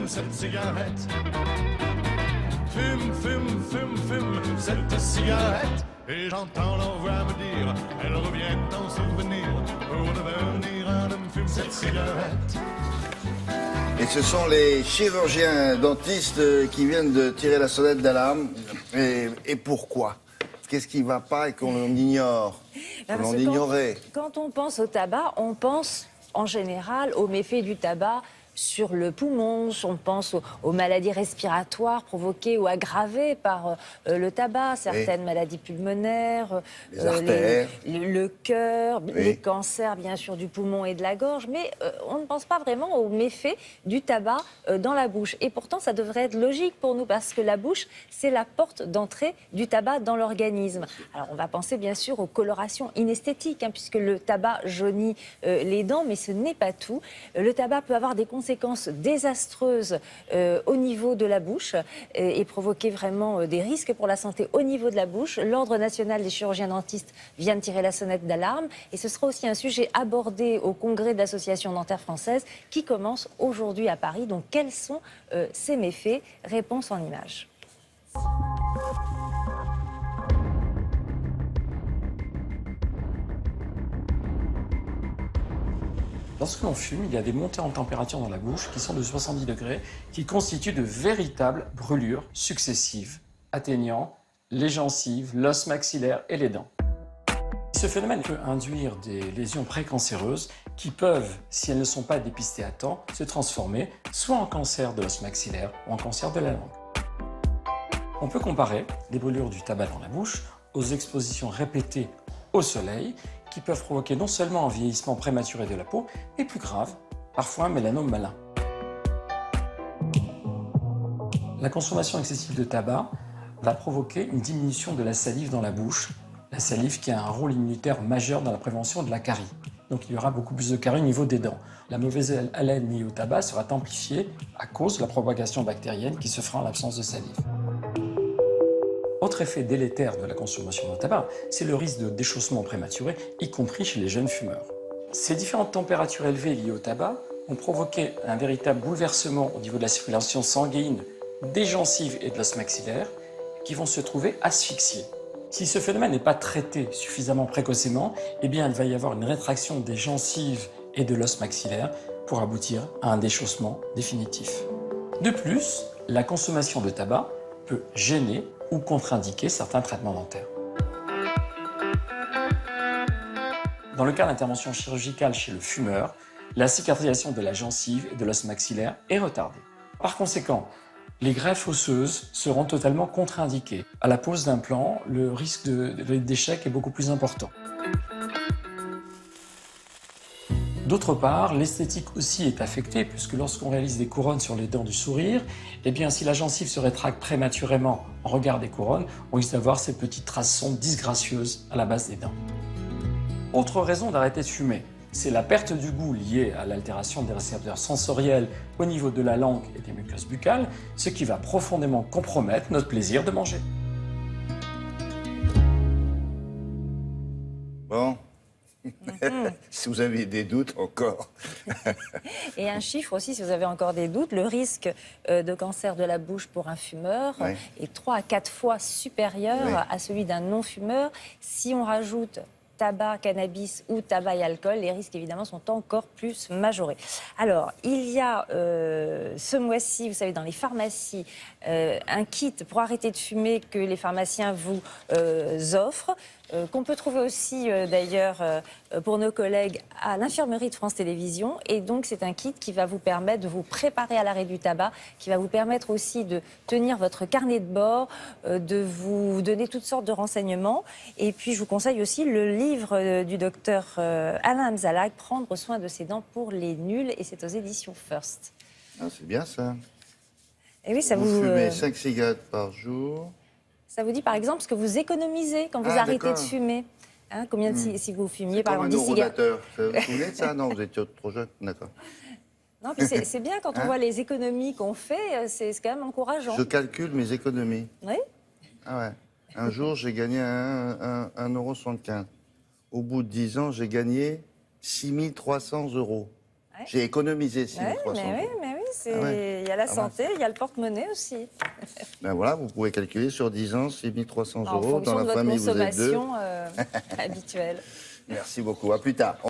fume cette cigarette. Fume, fume, fume, fume cette cigarette. Et j'entends leur voix me dire, elle revient en souvenir pour devenir un homme, fume cette cigarette. Et ce sont les chirurgiens dentistes qui viennent de tirer la sonnette d'alarme. Et pourquoi? Qu'est-ce qui ne va pas et qu'on ignore, qu'on ignorait? Quand on pense au tabac, on pense en général aux méfaits du tabac sur le poumon, on pense aux maladies respiratoires provoquées ou aggravées par le tabac, certaines maladies pulmonaires, les artères, le cœur, les cancers bien sûr du poumon et de la gorge, mais on ne pense pas vraiment aux méfaits du tabac dans la bouche. Et pourtant, ça devrait être logique pour nous parce que la bouche, c'est la porte d'entrée du tabac dans l'organisme. Alors on va penser bien sûr aux colorations inesthétiques, puisque le tabac jaunit les dents, mais ce n'est pas tout. Le tabac peut avoir des conséquences désastreuses au niveau de la bouche et provoquer vraiment des risques pour la santé au niveau de la bouche. L'Ordre national des chirurgiens dentistes vient de tirer la sonnette d'alarme et ce sera aussi un sujet abordé au congrès de l'Association dentaire française qui commence aujourd'hui à Paris. Donc quels sont ces méfaits? Réponse en images. Lorsque l'on fume, il y a des montées en température dans la bouche qui sont de 70 degrés, qui constituent de véritables brûlures successives, atteignant les gencives, l'os maxillaire et les dents. Ce phénomène peut induire des lésions précancéreuses qui peuvent, si elles ne sont pas dépistées à temps, se transformer soit en cancer de l'os maxillaire ou en cancer de la langue. On peut comparer les brûlures du tabac dans la bouche aux expositions répétées au soleil qui peuvent provoquer non seulement un vieillissement prématuré de la peau, mais plus grave, parfois un mélanome malin. La consommation excessive de tabac va provoquer une diminution de la salive dans la bouche, la salive qui a un rôle immunitaire majeur dans la prévention de la carie. Donc il y aura beaucoup plus de caries au niveau des dents. La mauvaise haleine liée au tabac sera amplifiée à cause de la propagation bactérienne qui se fera en l'absence de salive. Autre effet délétère de la consommation de tabac, c'est le risque de déchaussement prématuré, y compris chez les jeunes fumeurs. Ces différentes températures élevées liées au tabac ont provoqué un véritable bouleversement au niveau de la circulation sanguine, des gencives et de l'os maxillaire, qui vont se trouver asphyxiés. Si ce phénomène n'est pas traité suffisamment précocement, eh bien il va y avoir une rétraction des gencives et de l'os maxillaire pour aboutir à un déchaussement définitif. De plus, la consommation de tabac peut gêner ou contre-indiquer certains traitements dentaires. Dans le cas d'intervention chirurgicale chez le fumeur, la cicatrisation de la gencive et de l'os maxillaire est retardée. Par conséquent, les greffes osseuses seront totalement contre-indiquées. À la pose d'implant, le risque d'échec est beaucoup plus important. D'autre part, l'esthétique aussi est affectée puisque lorsqu'on réalise des couronnes sur les dents du sourire, eh bien, si la gencive se rétracte prématurément en regard des couronnes, on risque d'avoir ces petites traces sombres disgracieuses à la base des dents. Autre raison d'arrêter de fumer, c'est la perte du goût liée à l'altération des récepteurs sensoriels au niveau de la langue et des muqueuses buccales, ce qui va profondément compromettre notre plaisir de manger. Bon. Si vous avez des doutes encore. Et un chiffre aussi, si vous avez encore des doutes, le risque de cancer de la bouche pour un fumeur est 3 à 4 fois supérieur à celui d'un non-fumeur. Si on rajoute tabac, cannabis ou tabac et alcool, les risques évidemment sont encore plus majorés. Alors, il y a ce mois-ci, vous savez, dans les pharmacies, un kit pour arrêter de fumer que les pharmaciens vous offrent, qu'on peut trouver aussi d'ailleurs pour nos collègues à l'infirmerie de France Télévisions. Et donc c'est un kit qui va vous permettre de vous préparer à l'arrêt du tabac, qui va vous permettre aussi de tenir votre carnet de bord, de vous donner toutes sortes de renseignements. Et puis je vous conseille aussi le livre du docteur Alain Amzalag, Prendre soin de ses dents pour les nuls, et c'est aux éditions First. Ah, c'est bien ça. Et oui, ça vous vous fumez 5 cigarettes par jour. Ça vous dit par exemple ce que vous économisez quand vous arrêtez de fumer. Combien si vous fumiez par exemple 10 cigarettes. Vous vous souvenez de ça? Non, vous étiez trop jeune, d'accord. Non, puis c'est bien quand on voit les économies qu'on fait, c'est quand même encourageant. Je calcule mes économies. Oui. Ah ouais. Un jour, j'ai gagné 1,75 €. Au bout de 10 ans, j'ai gagné 6 300 €. Ouais. J'ai économisé 6 300 €. Mais oui. il y a la santé, il y a le porte-monnaie aussi. Ben voilà, vous pouvez calculer sur 10 ans, c'est 1 300 En euros. Dans fonction la de votre famille, vous êtes deux. consommation habituelle. Merci beaucoup. À plus tard.